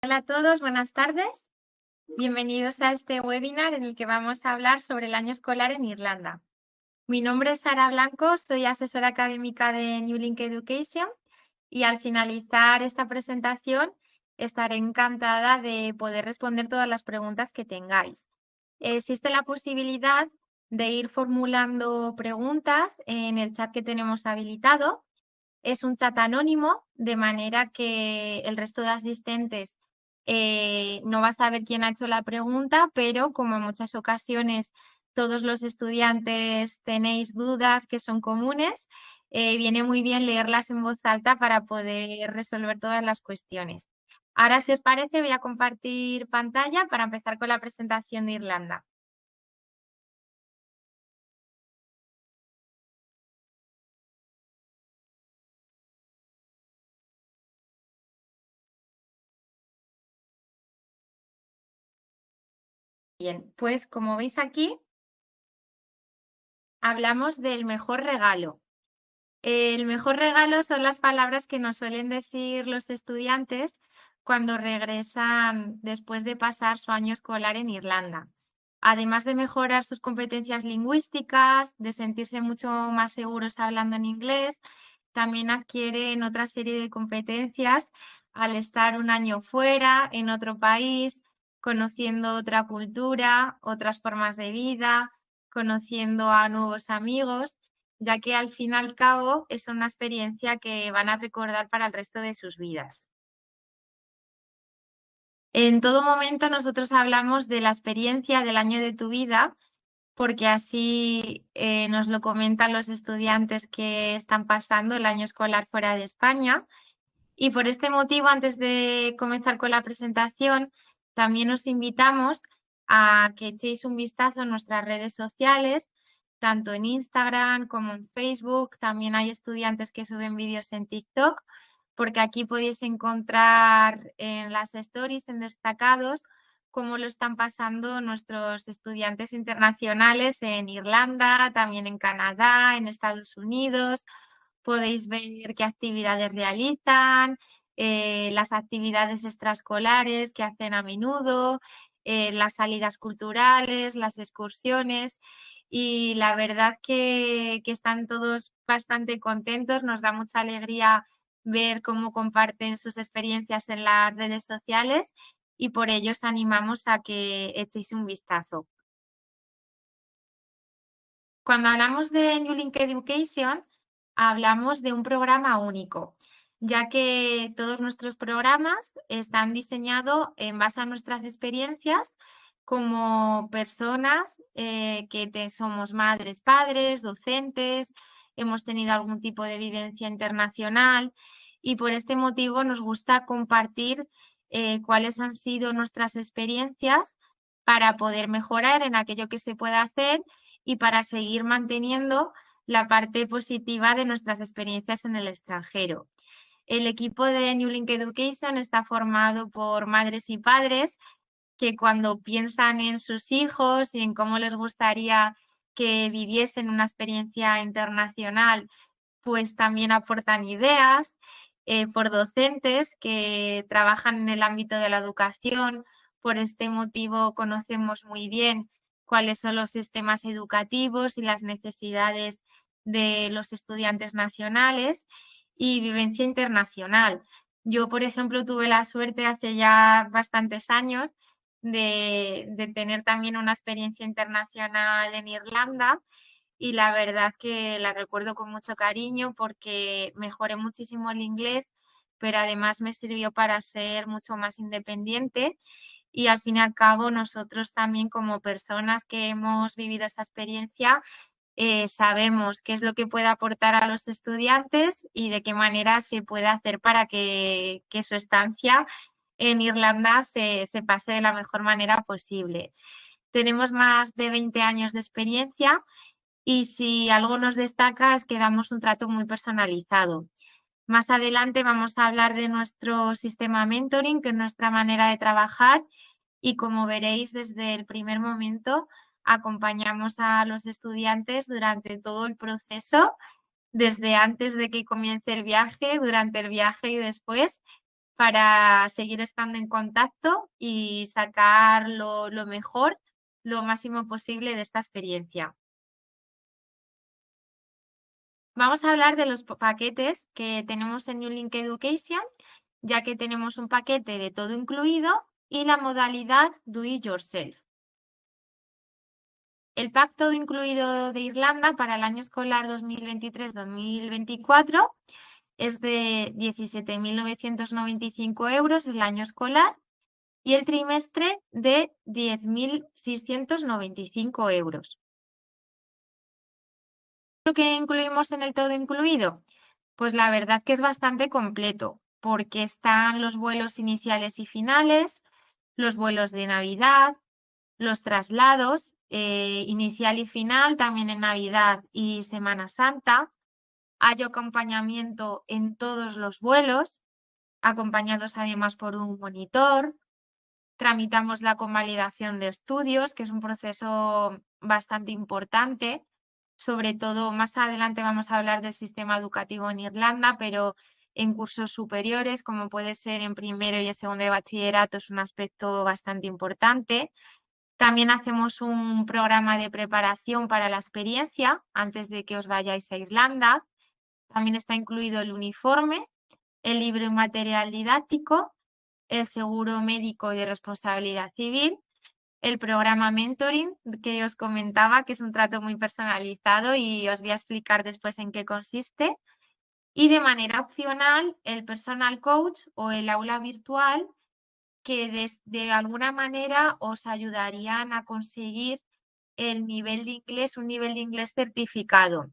Hola a todos, buenas tardes. Bienvenidos a este webinar en el que vamos a hablar sobre el año escolar en Irlanda. Mi nombre es Sara Blanco, soy asesora académica de New Link Education y al finalizar esta presentación estaré encantada de poder responder todas las preguntas que tengáis. Existe la posibilidad de ir formulando preguntas en el chat que tenemos habilitado. Es un chat anónimo, de manera que el resto de asistentes no va a saber quién ha hecho la pregunta, pero como en muchas ocasiones todos los estudiantes tenéis dudas que son comunes, viene muy bien leerlas en voz alta para poder resolver todas las cuestiones. Ahora, si os parece, voy a compartir pantalla para empezar con la presentación de Irlanda. Bien, pues como veis aquí, hablamos del mejor regalo. El mejor regalo son las palabras que nos suelen decir los estudiantes cuando regresan después de pasar su año escolar en Irlanda. Además de mejorar sus competencias lingüísticas, de sentirse mucho más seguros hablando en inglés, también adquieren otra serie de competencias al estar un año fuera, en otro país, conociendo otra cultura, otras formas de vida, conociendo a nuevos amigos, ya que al fin y al cabo es una experiencia que van a recordar para el resto de sus vidas. En todo momento nosotros hablamos de la experiencia del año de tu vida, porque así nos lo comentan los estudiantes que están pasando el año escolar fuera de España. Y por este motivo, antes de comenzar con la presentación, también os invitamos a que echéis un vistazo en nuestras redes sociales, tanto en Instagram como en Facebook. También hay estudiantes que suben vídeos en TikTok, porque aquí podéis encontrar en las stories, en destacados, cómo lo están pasando nuestros estudiantes internacionales en Irlanda, también en Canadá, en Estados Unidos. Podéis ver qué actividades realizan, las actividades extraescolares que hacen a menudo, las salidas culturales, las excursiones. Y la verdad que están todos bastante contentos. Nos da mucha alegría ver cómo comparten sus experiencias en las redes sociales y por ello os animamos a que echéis un vistazo. Cuando hablamos de New Link Education, hablamos de un programa único, ya que todos nuestros programas están diseñados en base a nuestras experiencias como personas que somos madres, padres, docentes, hemos tenido algún tipo de vivencia internacional y por este motivo nos gusta compartir cuáles han sido nuestras experiencias para poder mejorar en aquello que se pueda hacer y para seguir manteniendo la parte positiva de nuestras experiencias en el extranjero. El equipo de New Link Education está formado por madres y padres que cuando piensan en sus hijos y en cómo les gustaría que viviesen una experiencia internacional, pues también aportan ideas, por docentes que trabajan en el ámbito de la educación. Por este motivo conocemos muy bien cuáles son los sistemas educativos y las necesidades de los estudiantes nacionales y vivencia internacional. Yo, por ejemplo, tuve la suerte hace ya bastantes años de tener también una experiencia internacional en Irlanda y la verdad que la recuerdo con mucho cariño porque mejoré muchísimo el inglés, pero además me sirvió para ser mucho más independiente y al fin y al cabo nosotros también como personas que hemos vivido esa experiencia sabemos qué es lo que puede aportar a los estudiantes y de qué manera se puede hacer para que su estancia en Irlanda se pase de la mejor manera posible. Tenemos más de 20 años de experiencia y si algo nos destaca es que damos un trato muy personalizado. Más adelante vamos a hablar de nuestro sistema mentoring, que es nuestra manera de trabajar y como veréis desde el primer momento acompañamos a los estudiantes durante todo el proceso, desde antes de que comience el viaje, durante el viaje y después. para seguir estando en contacto y sacar lo mejor, lo máximo posible de esta experiencia. Vamos a hablar de los paquetes que tenemos en New Link Education, ya que tenemos un paquete de todo incluido y la modalidad Do It Yourself. El pack todo incluido de Irlanda para el año escolar 2023-2024 es de 17.995 euros el año escolar y el trimestre de 10.695 euros. ¿Lo que incluimos en el todo incluido? Pues la verdad que es bastante completo, porque están los vuelos iniciales y finales, los vuelos de Navidad, los traslados inicial y final también en Navidad y Semana Santa. Hay acompañamiento en todos los vuelos, acompañados además por un monitor. Tramitamos la convalidación de estudios, que es un proceso bastante importante. Sobre todo, más adelante vamos a hablar del sistema educativo en Irlanda, pero en cursos superiores, como puede ser en primero y en segundo de bachillerato, es un aspecto bastante importante. También hacemos un programa de preparación para la experiencia antes de que os vayáis a Irlanda. También está incluido el uniforme, el libro y material didáctico, el seguro médico y de responsabilidad civil, el programa Mentoring que os comentaba, que es un trato muy personalizado y os voy a explicar después en qué consiste. Y de manera opcional, el personal coach o el aula virtual que de alguna manera os ayudarían a conseguir el nivel de inglés, un nivel de inglés certificado.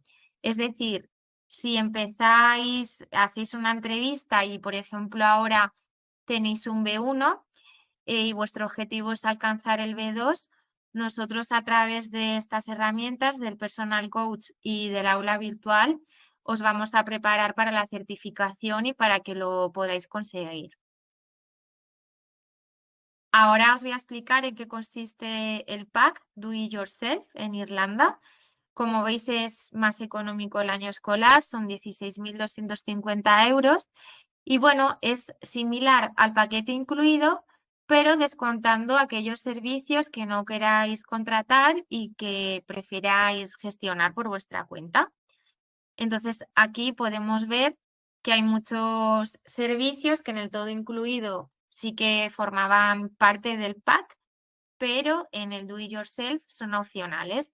Es decir, si empezáis, hacéis una entrevista y, por ejemplo, ahora tenéis un B1 y vuestro objetivo es alcanzar el B2, nosotros a través de estas herramientas del personal coach y del aula virtual os vamos a preparar para la certificación y para que lo podáis conseguir. Ahora os voy a explicar en qué consiste el pack Do It Yourself en Irlanda. Como veis es más económico el año escolar, son 16.250 euros. Y bueno, es similar al paquete incluido, pero descontando aquellos servicios que no queráis contratar y que prefiráis gestionar por vuestra cuenta. Entonces aquí podemos ver que hay muchos servicios que en el todo incluido sí que formaban parte del pack, pero en el Do It Yourself son opcionales.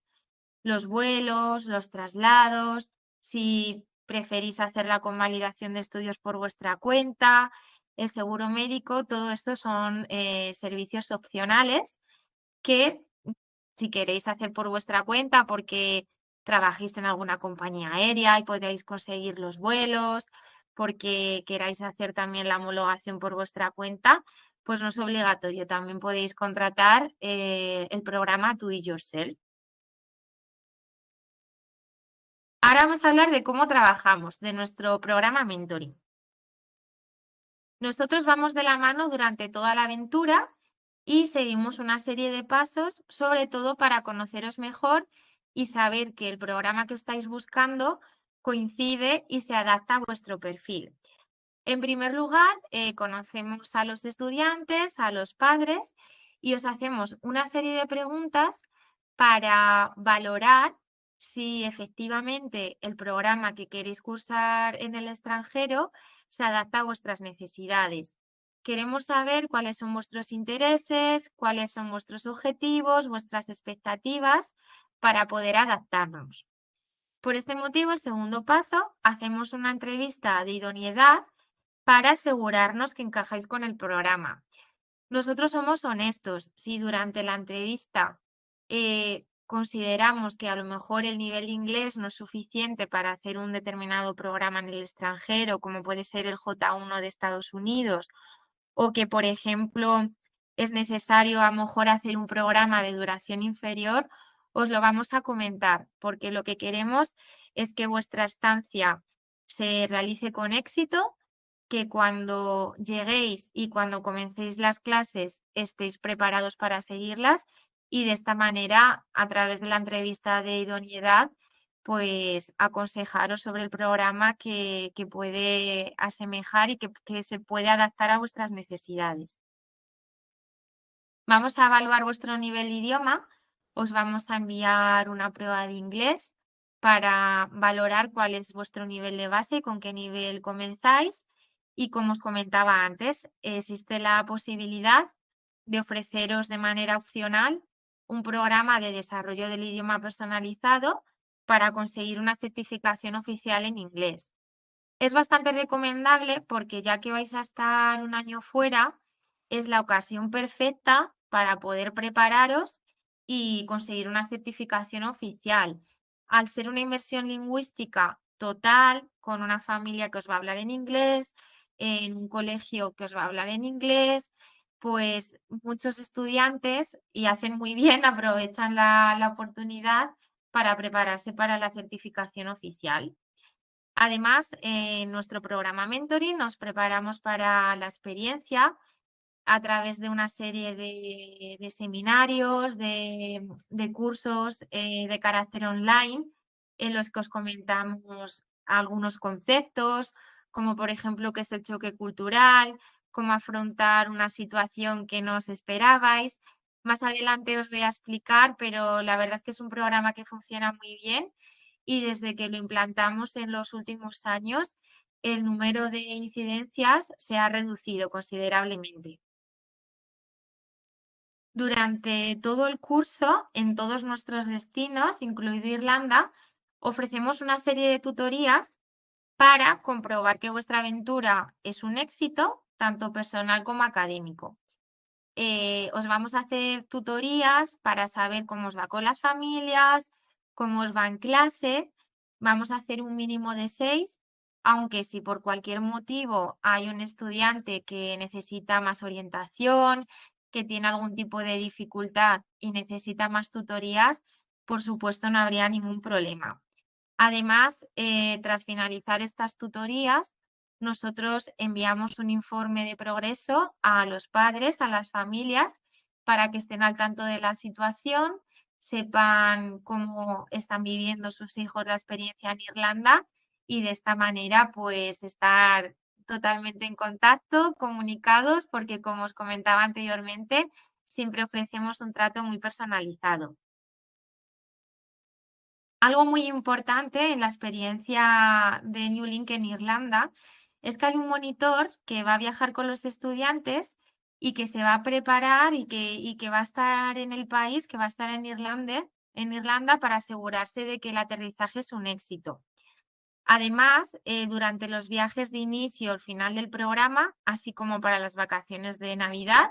Los vuelos, los traslados, si preferís hacer la convalidación de estudios por vuestra cuenta, el seguro médico, todo esto son servicios opcionales que si queréis hacer por vuestra cuenta porque trabajéis en alguna compañía aérea y podéis conseguir los vuelos, porque queráis hacer también la homologación por vuestra cuenta, pues no es obligatorio. También podéis contratar el programa Do It Yourself. Ahora vamos a hablar de cómo trabajamos, de nuestro programa Mentoring. Nosotros vamos de la mano durante toda la aventura y seguimos una serie de pasos, sobre todo para conoceros mejor y saber que el programa que estáis buscando coincide y se adapta a vuestro perfil. En primer lugar, conocemos a los estudiantes, a los padres y os hacemos una serie de preguntas para valorar si efectivamente el programa que queréis cursar en el extranjero se adapta a vuestras necesidades. Queremos saber cuáles son vuestros intereses, cuáles son vuestros objetivos, vuestras expectativas para poder adaptarnos. Por este motivo, el segundo paso, hacemos una entrevista de idoneidad para asegurarnos que encajáis con el programa. Nosotros somos honestos. Si durante la entrevista consideramos que a lo mejor el nivel de inglés no es suficiente para hacer un determinado programa en el extranjero, como puede ser el J1 de Estados Unidos, o que, por ejemplo, es necesario a lo mejor hacer un programa de duración inferior, os lo vamos a comentar, porque lo que queremos es que vuestra estancia se realice con éxito, que cuando lleguéis y cuando comencéis las clases estéis preparados para seguirlas y de esta manera, a través de la entrevista de idoneidad, pues aconsejaros sobre el programa que puede asemejar y que se puede adaptar a vuestras necesidades. Vamos a evaluar vuestro nivel de idioma. Os vamos a enviar una prueba de inglés para valorar cuál es vuestro nivel de base y con qué nivel comenzáis. Y como os comentaba antes, existe la posibilidad de ofreceros de manera opcional un programa de desarrollo del idioma personalizado para conseguir una certificación oficial en inglés. Es bastante recomendable porque ya que vais a estar un año fuera, es la ocasión perfecta para poder prepararos y conseguir una certificación oficial. Al ser una inversión lingüística total, con una familia que os va a hablar en inglés, en un colegio que os va a hablar en inglés, pues muchos estudiantes, y hacen muy bien, aprovechan la oportunidad para prepararse para la certificación oficial. Además, en nuestro programa Mentoring nos preparamos para la experiencia a través de una serie de seminarios, de cursos de carácter online, en los que os comentamos algunos conceptos, como por ejemplo qué es el choque cultural, cómo afrontar una situación que no os esperabais. Más adelante os voy a explicar, pero la verdad es que es un programa que funciona muy bien y desde que lo implantamos en los últimos años, el número de incidencias se ha reducido considerablemente. Durante todo el curso, en todos nuestros destinos, incluido Irlanda, ofrecemos una serie de tutorías para comprobar que vuestra aventura es un éxito, tanto personal como académico. Os vamos a hacer tutorías para saber cómo os va con las familias, cómo os va en clase. Vamos a hacer un mínimo de 6, aunque si por cualquier motivo hay un estudiante que necesita más orientación, que tiene algún tipo de dificultad y necesita más tutorías, por supuesto no habría ningún problema. Además, tras finalizar estas tutorías, nosotros enviamos un informe de progreso a los padres, a las familias, para que estén al tanto de la situación, sepan cómo están viviendo sus hijos la experiencia en Irlanda y de esta manera pues estar totalmente en contacto, comunicados, porque como os comentaba anteriormente, siempre ofrecemos un trato muy personalizado. Algo muy importante en la experiencia de New Link en Irlanda es que hay un monitor que va a viajar con los estudiantes y que se va a preparar y que va a estar en el país, que va a estar en Irlanda para asegurarse de que el aterrizaje es un éxito. Además, durante los viajes de inicio al final del programa, así como para las vacaciones de Navidad,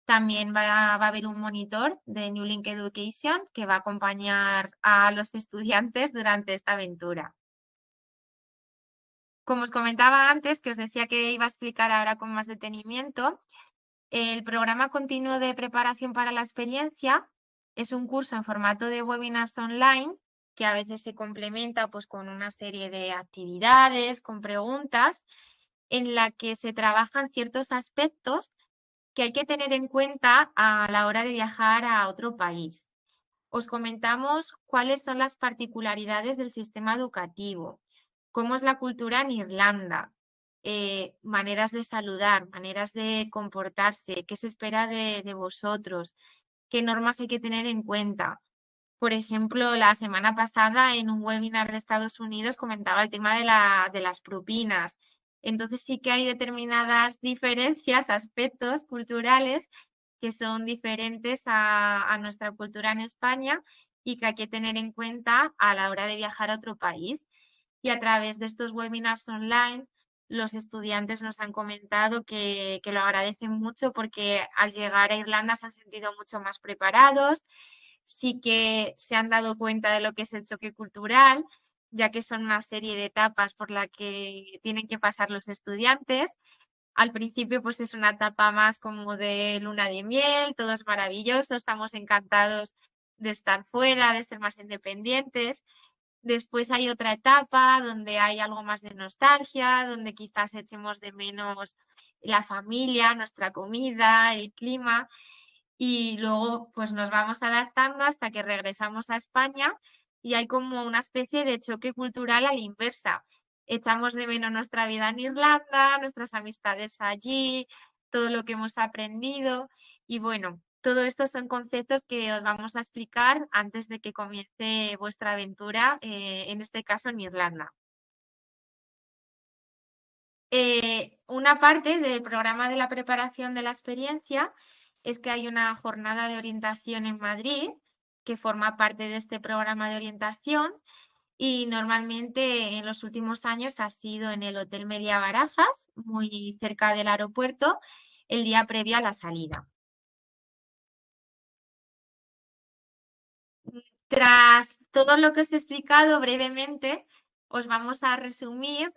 también va a haber un monitor de New Link Education que va a acompañar a los estudiantes durante esta aventura. Como os comentaba antes, que os decía que iba a explicar ahora con más detenimiento, el programa continuo de preparación para la experiencia es un curso en formato de webinars online que a veces se complementa pues, con una serie de actividades, con preguntas, en la que se trabajan ciertos aspectos que hay que tener en cuenta a la hora de viajar a otro país. Os comentamos cuáles son las particularidades del sistema educativo, cómo es la cultura en Irlanda, maneras de saludar, maneras de comportarse, qué se espera de vosotros, qué normas hay que tener en cuenta. Por ejemplo, la semana pasada en un webinar de Estados Unidos comentaba el tema de las propinas. Entonces sí que hay determinadas diferencias, aspectos culturales que son diferentes a nuestra cultura en España y que hay que tener en cuenta a la hora de viajar a otro país. Y a través de estos webinars online, los estudiantes nos han comentado que lo agradecen mucho porque al llegar a Irlanda se han sentido mucho más preparados, sí que se han dado cuenta de lo que es el choque cultural, ya que son una serie de etapas por la que tienen que pasar los estudiantes. Al principio, pues es una etapa más como de luna de miel, todo es maravilloso, estamos encantados de estar fuera, de ser más independientes. Después hay otra etapa donde hay algo más de nostalgia, donde quizás echemos de menos la familia, nuestra comida, el clima y luego pues nos vamos adaptando hasta que regresamos a España y hay como una especie de choque cultural a la inversa. Echamos de menos nuestra vida en Irlanda, nuestras amistades allí, todo lo que hemos aprendido y bueno, todo esto son conceptos que os vamos a explicar antes de que comience vuestra aventura, en este caso en Irlanda. Una parte del programa de la preparación de la experiencia es que hay una jornada de orientación en Madrid que forma parte de este programa de orientación y normalmente en los últimos años ha sido en el Hotel Meliá Barajas, muy cerca del aeropuerto, el día previo a la salida. Tras todo lo que os he explicado brevemente, os vamos a resumir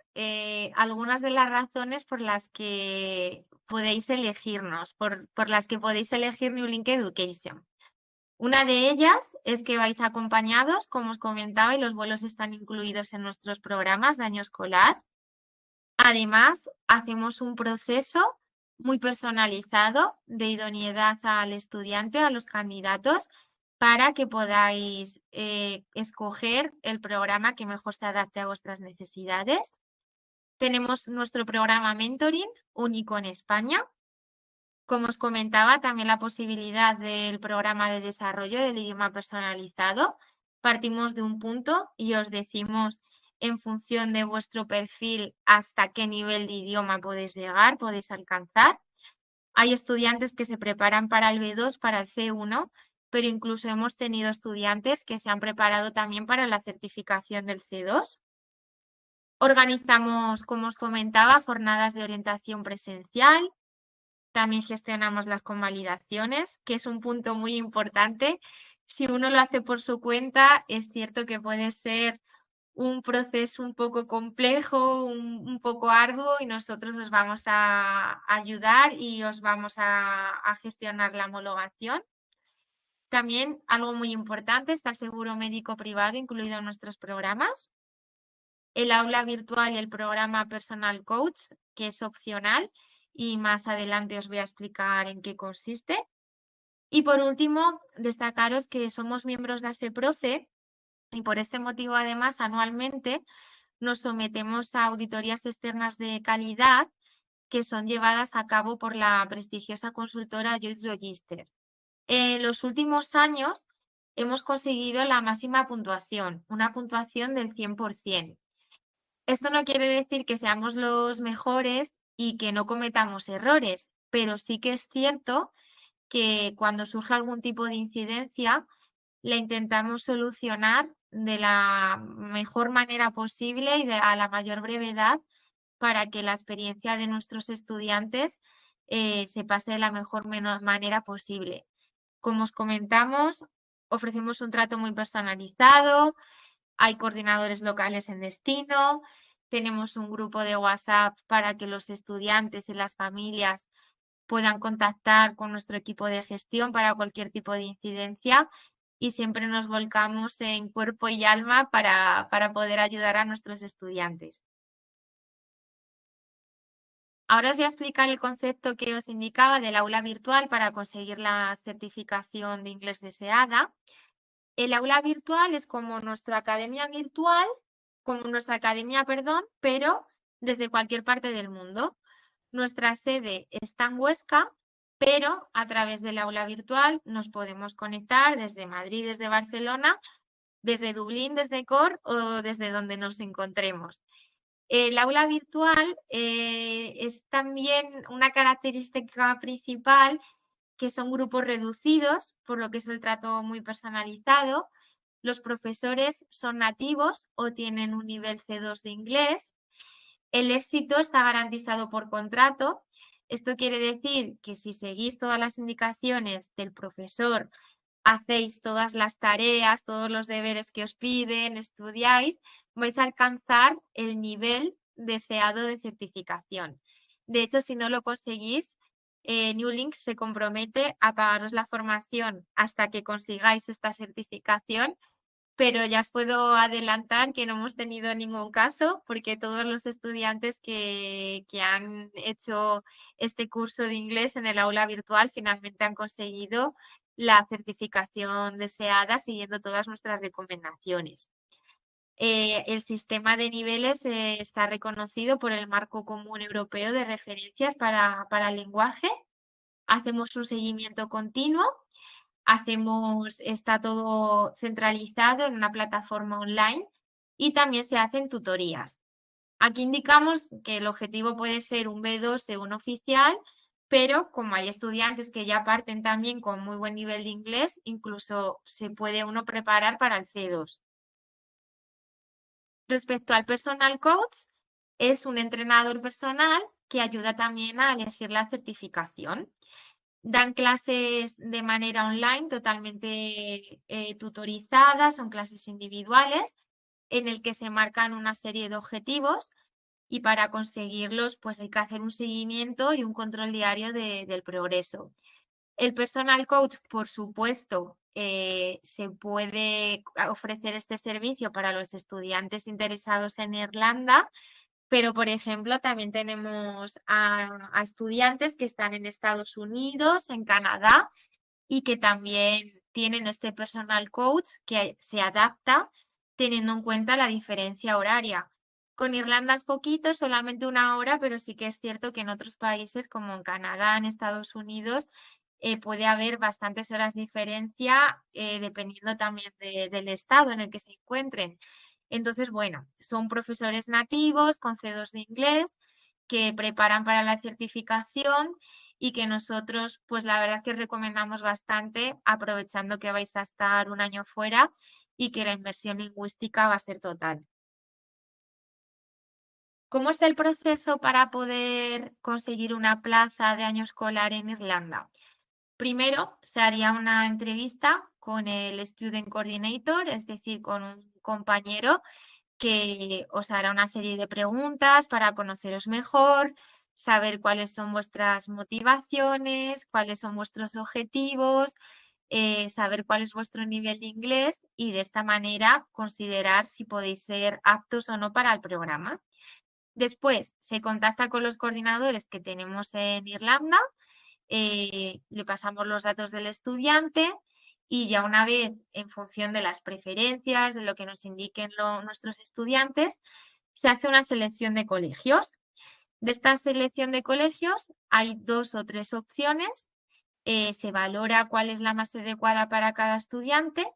algunas de las razones por las que podéis elegirnos, por las que podéis elegir New Link Education. Una de ellas es que vais acompañados, como os comentaba, y los vuelos están incluidos en nuestros programas de año escolar. Además, hacemos un proceso muy personalizado de idoneidad al estudiante, a los candidatos, para que podáis escoger el programa que mejor se adapte a vuestras necesidades. Tenemos nuestro programa Mentoring, único en España. Como os comentaba, también la posibilidad del programa de desarrollo del idioma personalizado. Partimos de un punto y os decimos en función de vuestro perfil hasta qué nivel de idioma podéis llegar, podéis alcanzar. Hay estudiantes que se preparan para el B2, para el C1, pero incluso hemos tenido estudiantes que se han preparado también para la certificación del C2. Organizamos, como os comentaba, jornadas de orientación presencial. También gestionamos las convalidaciones, que es un punto muy importante. Si uno lo hace por su cuenta, es cierto que puede ser un proceso un poco complejo, un poco arduo y nosotros os vamos a ayudar y os vamos a gestionar la homologación. También algo muy importante está el seguro médico privado incluido en nuestros programas, el aula virtual y el programa Personal Coach, que es opcional y más adelante os voy a explicar en qué consiste. Y por último, destacaros que somos miembros de ASEPROCE y por este motivo además anualmente nos sometemos a auditorías externas de calidad que son llevadas a cabo por la prestigiosa consultora Joyce Register. En los últimos años hemos conseguido la máxima puntuación, una puntuación del 100%. Esto no quiere decir que seamos los mejores y que no cometamos errores, pero sí que es cierto que cuando surge algún tipo de incidencia, la intentamos solucionar de la mejor manera posible y a la mayor brevedad para que la experiencia de nuestros estudiantes se pase de la mejor manera posible. Como os comentamos, ofrecemos un trato muy personalizado, hay coordinadores locales en destino, tenemos un grupo de WhatsApp para que los estudiantes y las familias puedan contactar con nuestro equipo de gestión para cualquier tipo de incidencia y siempre nos volcamos en cuerpo y alma para poder ayudar a nuestros estudiantes. Ahora os voy a explicar el concepto que os indicaba del aula virtual para conseguir la certificación de inglés deseada. El aula virtual es como nuestra academia virtual, perdón, pero desde cualquier parte del mundo. Nuestra sede está en Huesca, pero a través del aula virtual nos podemos conectar desde Madrid, desde Barcelona, desde Dublín, desde Cork o desde donde nos encontremos. El aula virtual es también una característica principal que son grupos reducidos, por lo que es el trato muy personalizado. Los profesores son nativos o tienen un nivel C2 de inglés. El éxito está garantizado por contrato. Esto quiere decir que si seguís todas las indicaciones del profesor, hacéis todas las tareas, todos los deberes que os piden, estudiáis, vais a alcanzar el nivel deseado de certificación. De hecho, si no lo conseguís, New Link se compromete a pagaros la formación hasta que consigáis esta certificación, pero ya os puedo adelantar que no hemos tenido ningún caso porque todos los estudiantes que han hecho este curso de inglés en el aula virtual finalmente han conseguido la certificación deseada siguiendo todas nuestras recomendaciones. El sistema de niveles está reconocido por el Marco Común Europeo de Referencias para el Lenguaje. Hacemos un seguimiento continuo, está todo centralizado en una plataforma online y también se hacen tutorías. Aquí indicamos que el objetivo puede ser un B2 de un oficial, pero como hay estudiantes que ya parten también con muy buen nivel de inglés, incluso se puede uno preparar para el C2. Respecto al personal coach, es un entrenador personal que ayuda también a elegir la certificación. Dan clases de manera online totalmente tutorizadas, son clases individuales en el que se marcan una serie de objetivos y para conseguirlos pues hay que hacer un seguimiento y un control diario del progreso. El personal coach, por supuesto, se puede ofrecer este servicio para los estudiantes interesados en Irlanda, pero, por ejemplo, también tenemos a estudiantes que están en Estados Unidos, en Canadá, y que también tienen este personal coach que se adapta teniendo en cuenta la diferencia horaria. Con Irlanda es poquito, solamente 1 hora, pero sí que es cierto que en otros países como en Canadá, en Estados Unidos, puede haber bastantes horas de diferencia dependiendo también del estado en el que se encuentren. Entonces, bueno, son profesores nativos con C2 de inglés que preparan para la certificación y que nosotros, pues la verdad que recomendamos bastante, aprovechando que vais a estar 1 año fuera y que la inversión lingüística va a ser total. ¿Cómo es el proceso para poder conseguir una plaza de año escolar en Irlanda? Primero, se haría una entrevista con el Student Coordinator, es decir, con un compañero que os hará una serie de preguntas para conoceros mejor, saber cuáles son vuestras motivaciones, cuáles son vuestros objetivos, saber cuál es vuestro nivel de inglés y de esta manera considerar si podéis ser aptos o no para el programa. Después se contacta con los coordinadores que tenemos en Irlanda, le pasamos los datos del estudiante y ya una vez en función de las preferencias, de lo que nos indiquen nuestros estudiantes, se hace una selección de colegios. De esta selección de colegios hay 2 o 3 opciones, se valora cuál es la más adecuada para cada estudiante,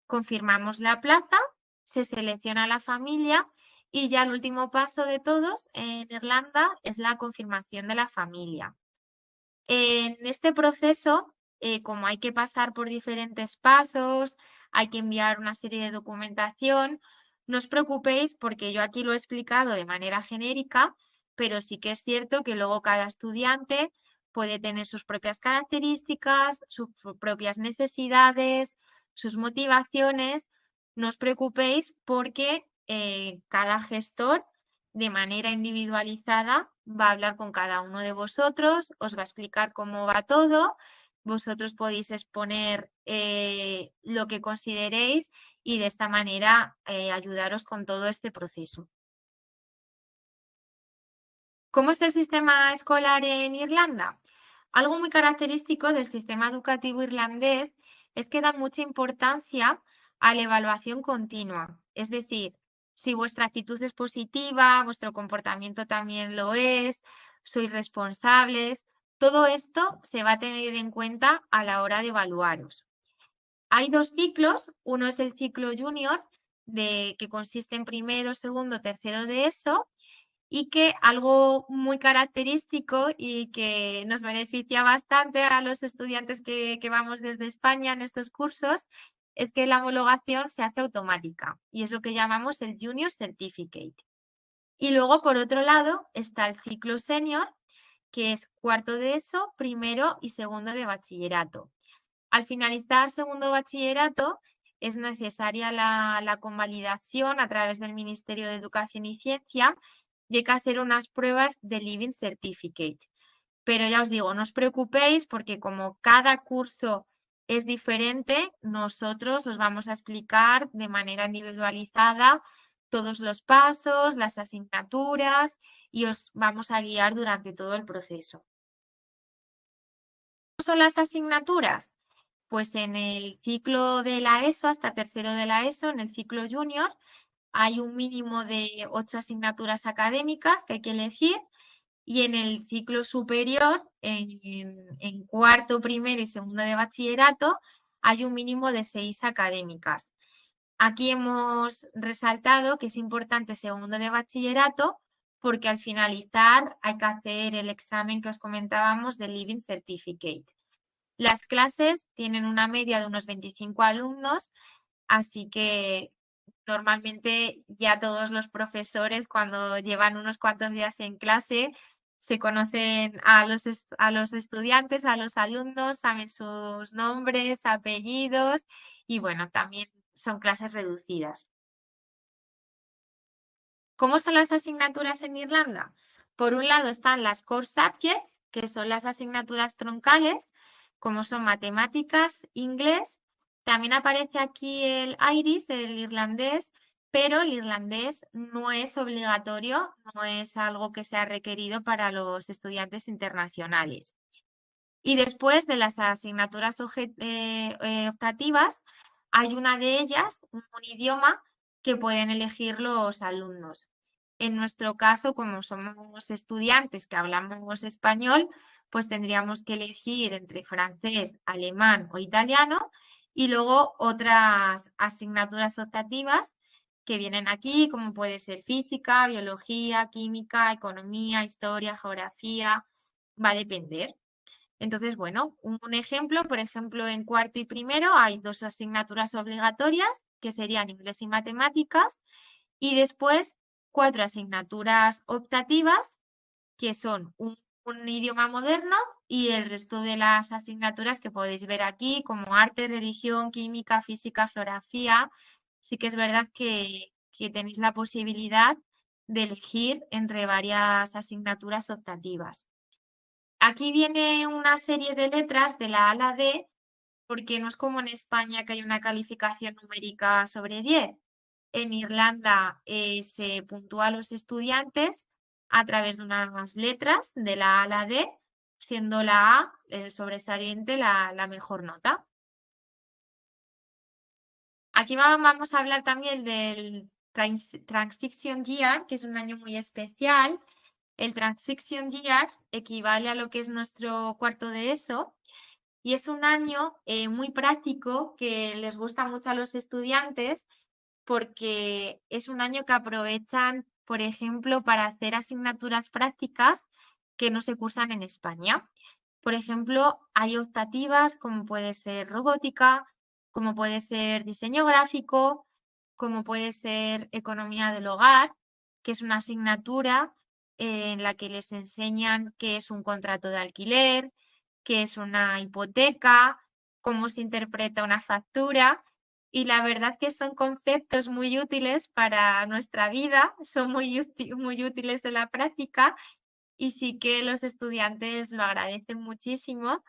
confirmamos la plaza, se selecciona la familia y ya el último paso de todos en Irlanda es la confirmación de la familia. En este proceso, como hay que pasar por diferentes pasos, hay que enviar una serie de documentación, no os preocupéis porque yo aquí lo he explicado de manera genérica, pero sí que es cierto que luego cada estudiante puede tener sus propias características, sus propias necesidades, sus motivaciones. No os preocupéis porque cada gestor de manera individualizada va a hablar con cada uno de vosotros, os va a explicar cómo va todo, vosotros podéis exponer lo que consideréis y de esta manera ayudaros con todo este proceso. ¿Cómo es el sistema escolar en Irlanda? Algo muy característico del sistema educativo irlandés es que dan mucha importancia a la evaluación continua. Es decir, si vuestra actitud es positiva, vuestro comportamiento también lo es, sois responsables, todo esto se va a tener en cuenta a la hora de evaluaros. Hay 2 ciclos, uno es el ciclo junior, que consiste en primero, segundo, tercero de ESO, y que algo muy característico y que nos beneficia bastante a los estudiantes que vamos desde España en estos cursos es que la homologación se hace automática y es lo que llamamos el Junior Certificate. Y luego, por otro lado, está el ciclo senior, que es cuarto de ESO, primero y segundo de bachillerato. Al finalizar segundo bachillerato, es necesaria la convalidación a través del Ministerio de Educación y Ciencia y hay que hacer unas pruebas de Living Certificate. Pero ya os digo, no os preocupéis porque como cada curso es diferente, nosotros os vamos a explicar de manera individualizada todos los pasos, las asignaturas y os vamos a guiar durante todo el proceso. ¿Qué son las asignaturas? Pues en el ciclo de la ESO, hasta tercero de la ESO, en el ciclo junior, hay un mínimo de 8 asignaturas académicas que hay que elegir y en el ciclo superior, en cuarto, primero y segundo de bachillerato, hay un mínimo de 6 académicas. Aquí hemos resaltado que es importante segundo de bachillerato porque al finalizar hay que hacer el examen que os comentábamos del Living Certificate. Las clases tienen una media de unos 25 alumnos, así que normalmente ya todos los profesores cuando llevan unos cuantos días en clase se conocen a los estudiantes, a los alumnos, saben sus nombres, apellidos y bueno, también son clases reducidas. ¿Cómo son las asignaturas en Irlanda? Por un lado están las core subjects, que son las asignaturas troncales, como son matemáticas, inglés. También aparece aquí el Irish, el irlandés, pero el irlandés no es obligatorio, no es algo que sea requerido para los estudiantes internacionales. Y después de las asignaturas optativas, hay una de ellas, un idioma que pueden elegir los alumnos. En nuestro caso, como somos estudiantes que hablamos español, pues tendríamos que elegir entre francés, alemán o italiano y luego otras asignaturas optativas que vienen aquí, como puede ser física, biología, química, economía, historia, geografía, va a depender. Entonces, bueno, un ejemplo, por ejemplo, en cuarto y primero hay 2 asignaturas obligatorias, que serían inglés y matemáticas, y después 4 asignaturas optativas, que son un idioma moderno y el resto de las asignaturas que podéis ver aquí, como arte, religión, química, física, geografía. Sí que es verdad que tenéis la posibilidad de elegir entre varias asignaturas optativas. Aquí viene una serie de letras de la A a la D, porque no es como en España que hay una calificación numérica sobre 10. En Irlanda se puntúa a los estudiantes a través de unas letras de la A a la D, siendo la A, el sobresaliente, la mejor nota. Aquí vamos a hablar también del Transition Year, que es un año muy especial. El Transition Year equivale a lo que es nuestro cuarto de ESO y es un año muy práctico que les gusta mucho a los estudiantes porque es un año que aprovechan, por ejemplo, para hacer asignaturas prácticas que no se cursan en España. Por ejemplo, hay optativas como puede ser robótica, como puede ser diseño gráfico, como puede ser economía del hogar, que es una asignatura en la que les enseñan qué es un contrato de alquiler, qué es una hipoteca, cómo se interpreta una factura. Y la verdad que son conceptos muy útiles para nuestra vida, son muy útiles en la práctica y sí que los estudiantes lo agradecen muchísimo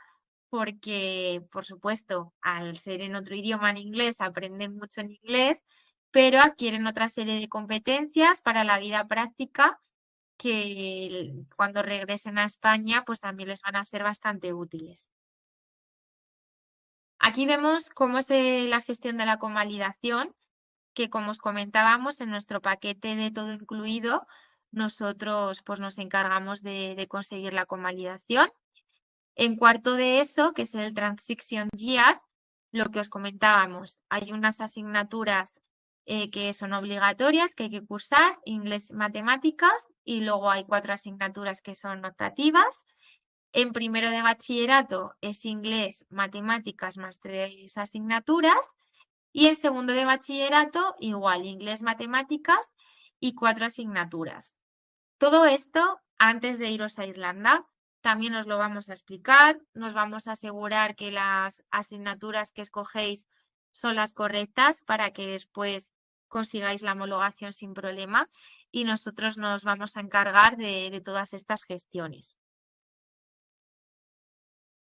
porque, por supuesto, al ser en otro idioma en inglés, aprenden mucho en inglés, pero adquieren otra serie de competencias para la vida práctica que cuando regresen a España, pues también les van a ser bastante útiles. Aquí vemos cómo es la gestión de la convalidación, que como os comentábamos, en nuestro paquete de todo incluido, nosotros pues nos encargamos de conseguir la convalidación. En cuarto de ESO, que es el Transition Year, lo que os comentábamos, hay unas asignaturas que son obligatorias, que hay que cursar, inglés y matemáticas, y luego hay 4 asignaturas que son optativas. En primero de bachillerato es inglés, matemáticas más 3 asignaturas. Y en segundo de bachillerato, igual, inglés, matemáticas y 4 asignaturas. Todo esto antes de iros a Irlanda. También os lo vamos a explicar, nos vamos a asegurar que las asignaturas que escogéis son las correctas para que después consigáis la homologación sin problema y nosotros nos vamos a encargar de todas estas gestiones.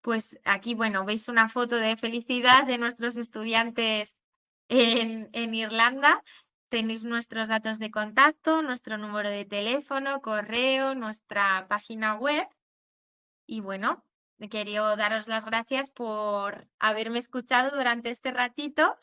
Pues aquí, bueno, veis una foto de felicidad de nuestros estudiantes en Irlanda. Tenéis nuestros datos de contacto, nuestro número de teléfono, correo, nuestra página web. Y bueno, quería daros las gracias por haberme escuchado durante este ratito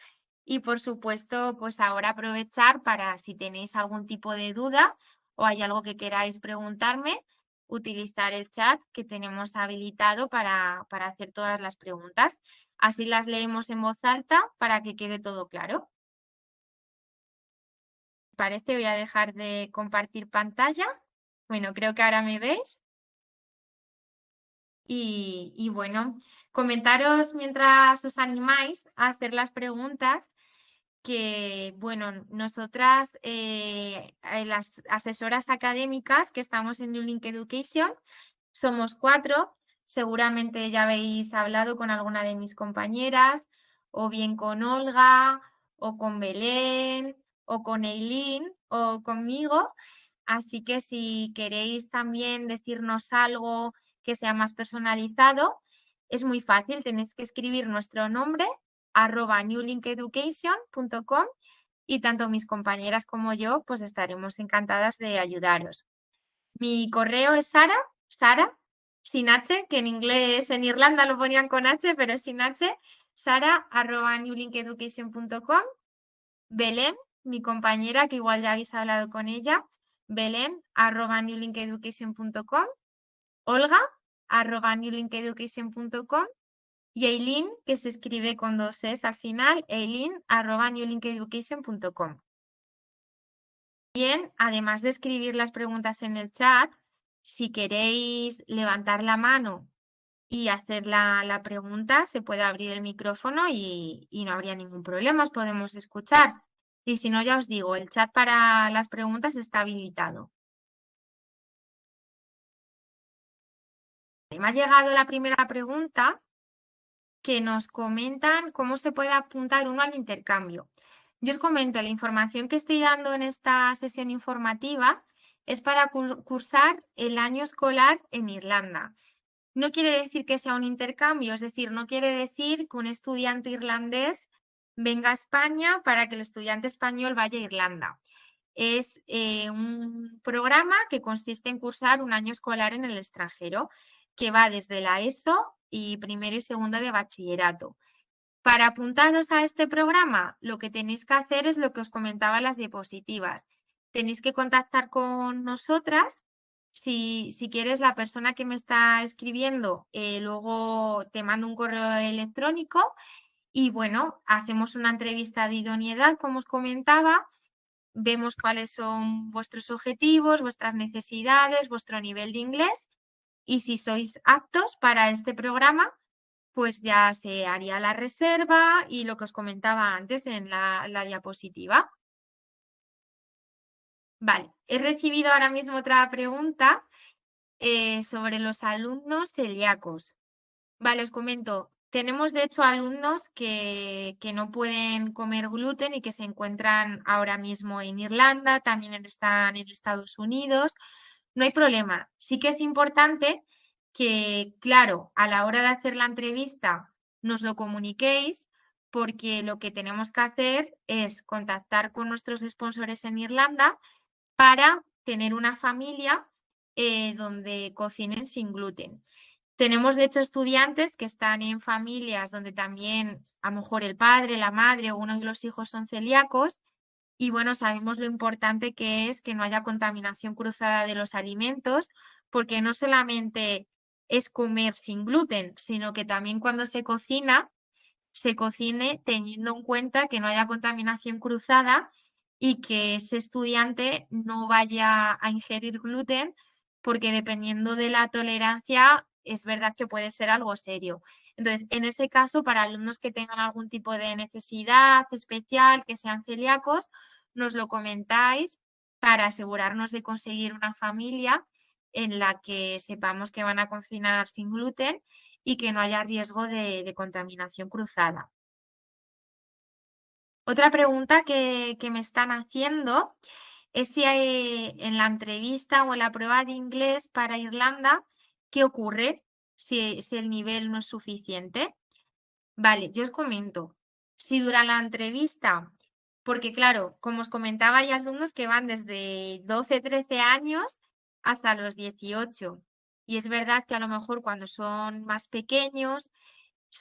y, por supuesto, pues ahora aprovechar para, si tenéis algún tipo de duda o hay algo que queráis preguntarme, utilizar el chat que tenemos habilitado para hacer todas las preguntas. Así las leemos en voz alta para que quede todo claro. Parece, voy a dejar de compartir pantalla. Bueno, creo que ahora me veis. Y bueno, comentaros mientras os animáis a hacer las preguntas que, bueno, nosotras, las asesoras académicas que estamos en New Link Education, somos 4. Seguramente ya habéis hablado con alguna de mis compañeras, o bien con Olga, o con Belén, o con Eileen, o conmigo. Así que si queréis también decirnos algo que sea más personalizado, es muy fácil, tenéis que escribir nuestro nombre @newlinkeducation.com y tanto mis compañeras como yo pues estaremos encantadas de ayudaros. Mi correo es Sara, sin H, que en inglés, en Irlanda lo ponían con H, pero sin H, sara@newlinkeducation.com. Belén, mi compañera, que igual ya habéis hablado con ella, belén@newlinkeducation.com. Olga, @newlinkeducation.com. Y Eileen, que se escribe con 2 Es al final, eileen@newlinkeducation.com. Bien, además de escribir las preguntas en el chat, si queréis levantar la mano y hacer la pregunta, se puede abrir el micrófono y no habría ningún problema, os podemos escuchar. Y si no, ya os digo, el chat para las preguntas está habilitado. Me ha llegado la primera pregunta que nos comentan cómo se puede apuntar uno al intercambio. Yo os comento, la información que estoy dando en esta sesión informativa es para cursar el año escolar en Irlanda. No quiere decir que sea un intercambio, es decir, no quiere decir que un estudiante irlandés venga a España para que el estudiante español vaya a Irlanda. Es un programa que consiste en cursar un año escolar en el extranjero, que va desde la ESO y primero y segundo de bachillerato. Para apuntaros a este programa, lo que tenéis que hacer es lo que os comentaba en las diapositivas. Tenéis que contactar con nosotras. Si quieres, la persona que me está escribiendo, luego te mando un correo electrónico y bueno, hacemos una entrevista de idoneidad, como os comentaba, vemos cuáles son vuestros objetivos, vuestras necesidades, vuestro nivel de inglés y si sois aptos para este programa, pues ya se haría la reserva y lo que os comentaba antes en la diapositiva. Vale, he recibido ahora mismo otra pregunta sobre los alumnos celíacos. Vale, os comento. Tenemos de hecho alumnos que no pueden comer gluten y que se encuentran ahora mismo en Irlanda, también están en Estados Unidos. No hay problema. Sí que es importante que, claro, a la hora de hacer la entrevista nos lo comuniquéis porque lo que tenemos que hacer es contactar con nuestros sponsors en Irlanda para tener una familia donde cocinen sin gluten. Tenemos, de hecho, estudiantes que están en familias donde también a lo mejor el padre, la madre o uno de los hijos son celíacos y bueno, sabemos lo importante que es que no haya contaminación cruzada de los alimentos, porque no solamente es comer sin gluten, sino que también cuando se cocina, se cocine teniendo en cuenta que no haya contaminación cruzada y que ese estudiante no vaya a ingerir gluten, porque dependiendo de la tolerancia, es verdad que puede ser algo serio. Entonces, en ese caso, para alumnos que tengan algún tipo de necesidad especial, que sean celíacos, nos lo comentáis para asegurarnos de conseguir una familia en la que sepamos que van a cocinar sin gluten y que no haya riesgo de contaminación cruzada. Otra pregunta que me están haciendo es si en la entrevista o en la prueba de inglés para Irlanda, ¿qué ocurre si el nivel no es suficiente? Vale, yo os comento. Si durante la entrevista, porque claro, como os comentaba, hay alumnos que van desde 12, 13 años hasta los 18. Y es verdad que a lo mejor cuando son más pequeños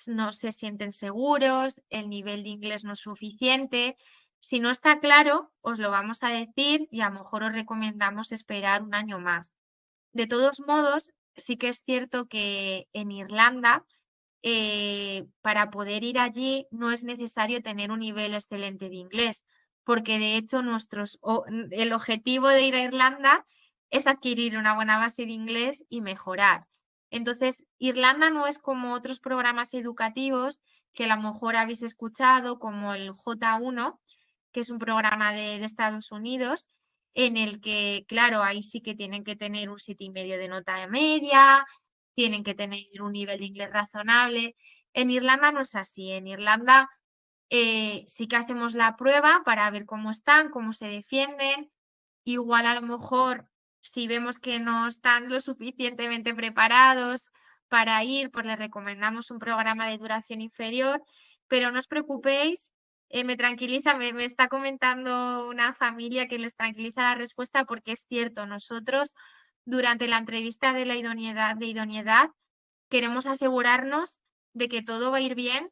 no se sienten seguros, el nivel de inglés no es suficiente. Si no está claro, os lo vamos a decir y a lo mejor os recomendamos esperar un año más. De todos modos, sí que es cierto que en Irlanda, para poder ir allí no es necesario tener un nivel excelente de inglés, porque de hecho el objetivo de ir a Irlanda es adquirir una buena base de inglés y mejorar. Entonces, Irlanda no es como otros programas educativos que a lo mejor habéis escuchado, como el J1, que es un programa de Estados Unidos, en el que, claro, ahí sí que tienen que tener un 7,5 de nota media, tienen que tener un nivel de inglés razonable. En Irlanda no es así. En Irlanda sí que hacemos la prueba para ver cómo están, cómo se defienden. Igual a lo mejor si vemos que no están lo suficientemente preparados para ir, pues les recomendamos un programa de duración inferior, pero no os preocupéis, me tranquiliza, me está comentando una familia que les tranquiliza la respuesta porque es cierto, nosotros durante la entrevista de la idoneidad queremos asegurarnos de que todo va a ir bien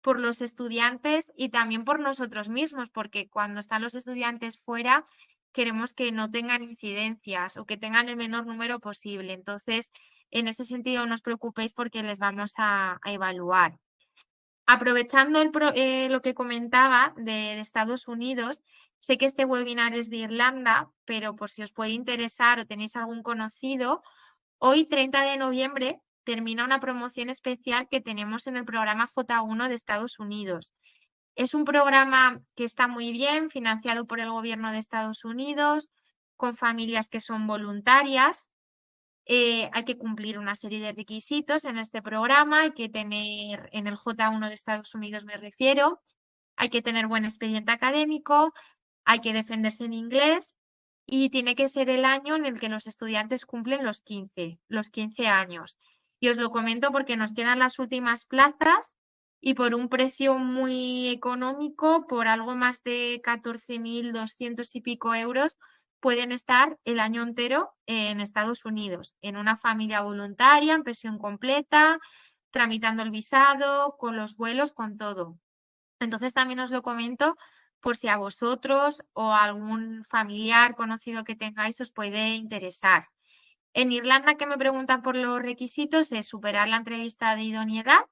por los estudiantes y también por nosotros mismos, porque cuando están los estudiantes fuera queremos que no tengan incidencias o que tengan el menor número posible. Entonces, en ese sentido, no os preocupéis porque les vamos a evaluar. Aprovechando lo que comentaba de Estados Unidos, sé que este webinar es de Irlanda, pero por si os puede interesar o tenéis algún conocido, hoy 30 de noviembre termina una promoción especial que tenemos en el programa J1 de Estados Unidos. Es un programa que está muy bien, financiado por el gobierno de Estados Unidos, con familias que son voluntarias. Hay que cumplir una serie de requisitos en este programa, hay que tener, en el J1 de Estados Unidos me refiero, hay que tener buen expediente académico, hay que defenderse en inglés y tiene que ser el año en el que los estudiantes cumplen los 15 años. Y os lo comento porque nos quedan las últimas plazas y por un precio muy económico, por algo más de 14.200 y pico euros, pueden estar el año entero en Estados Unidos, en una familia voluntaria, en pensión completa, tramitando el visado, con los vuelos, con todo. Entonces también os lo comento por si a vosotros o a algún familiar conocido que tengáis os puede interesar. En Irlanda, que me preguntan por los requisitos, es superar la entrevista de idoneidad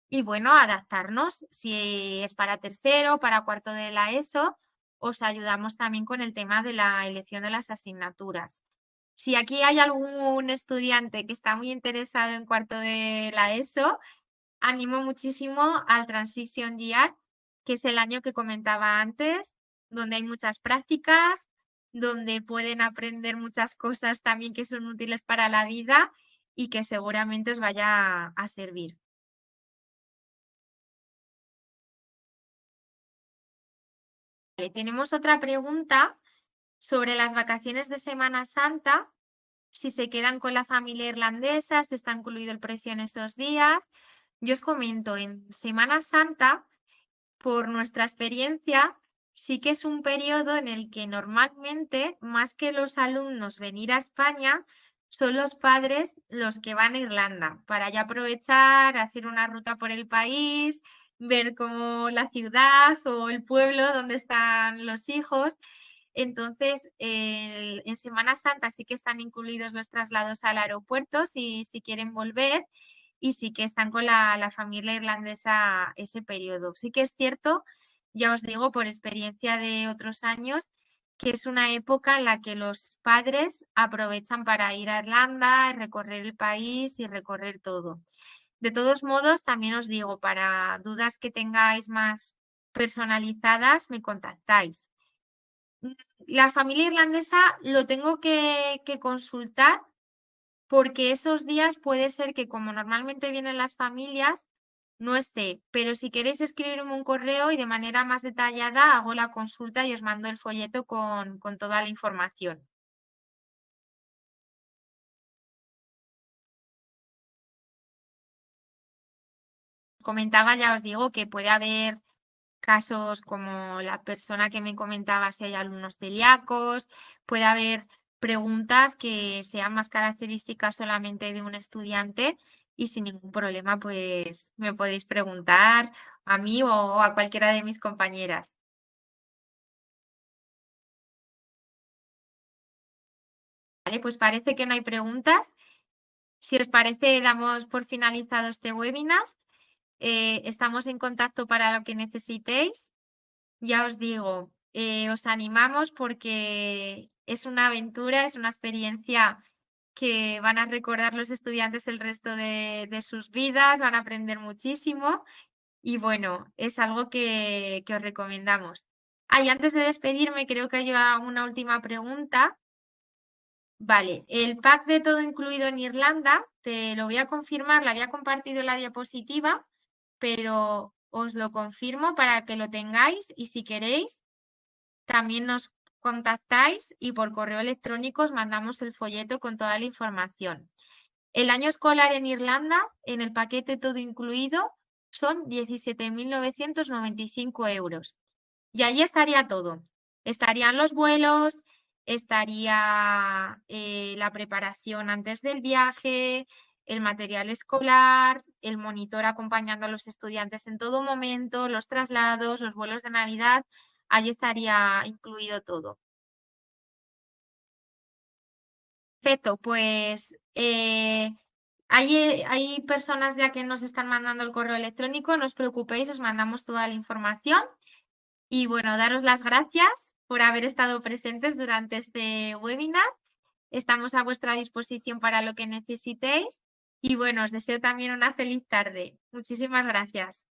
y bueno, adaptarnos. Si es para tercero, para cuarto de la ESO, os ayudamos también con el tema de la elección de las asignaturas. Si aquí hay algún estudiante que está muy interesado en cuarto de la ESO, animo muchísimo al Transition Year, que es el año que comentaba antes, donde hay muchas prácticas, donde pueden aprender muchas cosas también que son útiles para la vida y que seguramente os vaya a servir. Vale, tenemos otra pregunta sobre las vacaciones de Semana Santa, si se quedan con la familia irlandesa, si está incluido el precio en esos días. Yo os comento, en Semana Santa, por nuestra experiencia, sí que es un periodo en el que normalmente, más que los alumnos venir a España, son los padres los que van a Irlanda para ya aprovechar, hacer una ruta por el país, ver como la ciudad o el pueblo donde están los hijos. Entonces, en Semana Santa sí que están incluidos los traslados al aeropuerto si quieren volver y sí que están con la familia irlandesa ese periodo. Sí que es cierto, ya os digo por experiencia de otros años, que es una época en la que los padres aprovechan para ir a Irlanda, recorrer el país y recorrer todo. De todos modos, también os digo, para dudas que tengáis más personalizadas, me contactáis. La familia irlandesa lo tengo que consultar porque esos días puede ser que como normalmente vienen las familias, no esté. Pero si queréis escribirme un correo y de manera más detallada hago la consulta y os mando el folleto con toda la información. Comentaba, ya os digo, que puede haber casos como la persona que me comentaba si hay alumnos celíacos, puede haber preguntas que sean más características solamente de un estudiante y sin ningún problema, pues me podéis preguntar a mí o a cualquiera de mis compañeras. Vale, pues parece que no hay preguntas. Si os parece, damos por finalizado este webinar. Estamos en contacto para lo que necesitéis. Ya os digo, os animamos porque es una aventura, es una experiencia que van a recordar los estudiantes el resto de sus vidas, van a aprender muchísimo y bueno, es algo que os recomendamos. Y antes de despedirme, creo que hay una última pregunta. Vale, el pack de todo incluido en Irlanda, te lo voy a confirmar, la había compartido en la diapositiva, pero os lo confirmo para que lo tengáis y si queréis, también nos contactáis y por correo electrónico os mandamos el folleto con toda la información. El año escolar en Irlanda, en el paquete todo incluido, son 17.995 euros. Y allí estaría todo. Estarían los vuelos, estaría la preparación antes del viaje, el material escolar, el monitor acompañando a los estudiantes en todo momento, los traslados, los vuelos de Navidad, allí estaría incluido todo. Perfecto, pues hay personas ya que nos están mandando el correo electrónico, no os preocupéis, os mandamos toda la información. Y bueno, daros las gracias por haber estado presentes durante este webinar. Estamos a vuestra disposición para lo que necesitéis. Y bueno, os deseo también una feliz tarde. Muchísimas gracias.